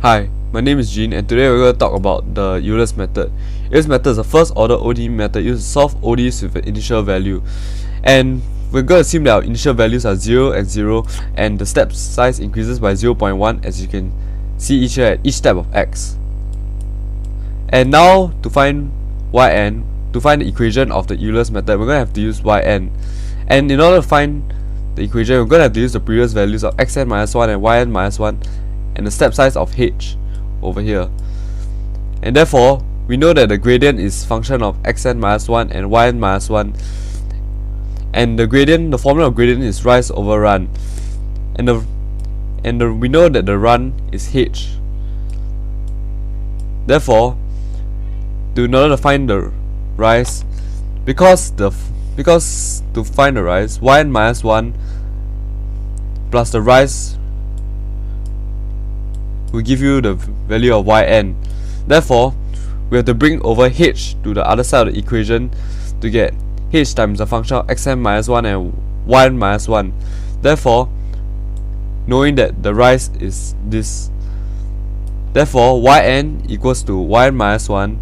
Hi, my name is Jean, and today we're going to talk about the Euler's method. Euler's method is a first order ODE method used to solve ODEs with an initial value. And we're going to assume that our initial values are 0 and 0, and the step size increases by 0.1 as you can see at each step of x. And now to find yn, to find the equation of the Euler's method, we're going to have to use yn. And in order to find the equation, we're going to have to use the previous values of xn minus 1 and yn minus 1 and the step size of h over here. And therefore, we know that the gradient is function of xn minus 1 and yn minus 1. And the formula of gradient is rise over run. And we know that the run is h. Therefore, in order to find the rise, because to find the rise, yn minus 1 plus the rise will give you the value of yn. Therefore, we have to bring over h to the other side of the equation to get h times the function of xn minus 1 and yn minus 1. Therefore, knowing that the rise is this, therefore yn equals to yn minus 1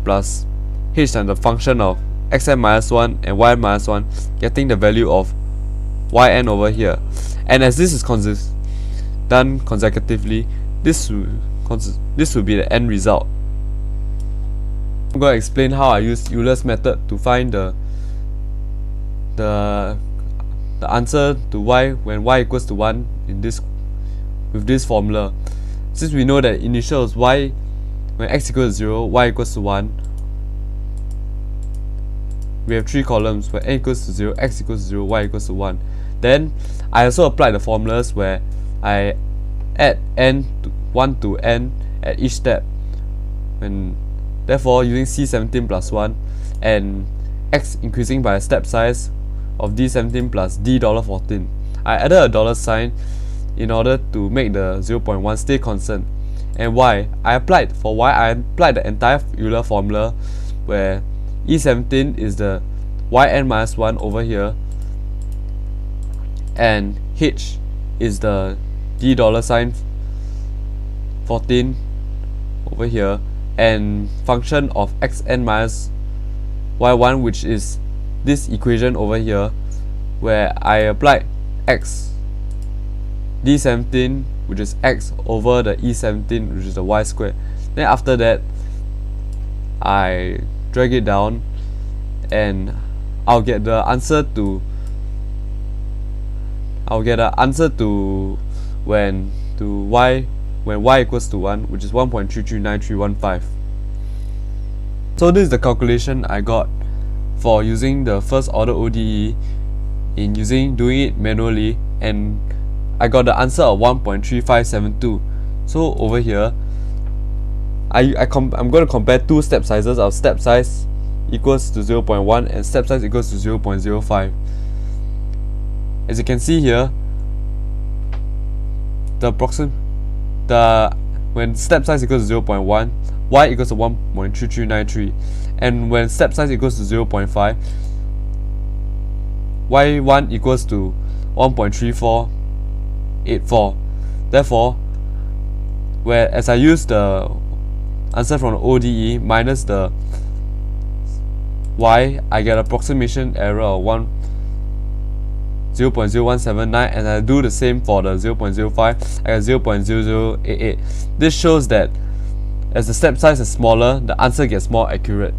plus h times the function of xn minus 1 and yn minus 1, getting the value of yn over here. And as this is done consecutively, this will be the end result. I'm going to explain how I used Euler's method to find the answer to y when y equals to 1 with this formula. Since we know that initial is y when x equals to 0, y equals to 1, we have 3 columns where n equals to 0, x equals to 0, y equals to 1. Then I also applied the formulas where I add 1 to n at each step, and therefore using C17 plus 1 and x increasing by a step size of D17 plus D$14. I added a dollar sign in order to make the 0.1 stay constant. And I applied the entire Euler formula where E17 is the yn minus 1 over here and h is the D$14 over here, and function of xn minus y1, which is this equation over here where I applied x d17, which is x over the e17, which is the y squared. Then after that I drag it down and I'll get the answer to when y equals to 1, which is 1.339315. So this is the calculation I got for using the first order ODE doing it manually, and I got the answer of 1.3572. So over here I'm going to compare two step sizes of step size equals to 0.1 and step size equals to 0.05. As you can see here, when step size equals to 0.1, y equals to 1.3393, and when step size equals to 0.5, y1 equals to 1.3484. Therefore, as I use the answer from the ODE minus the y, I get approximation error of 0.0179, and I do the same for the 0.05, I get 0.0088. This shows that as the step size is smaller, the answer gets more accurate.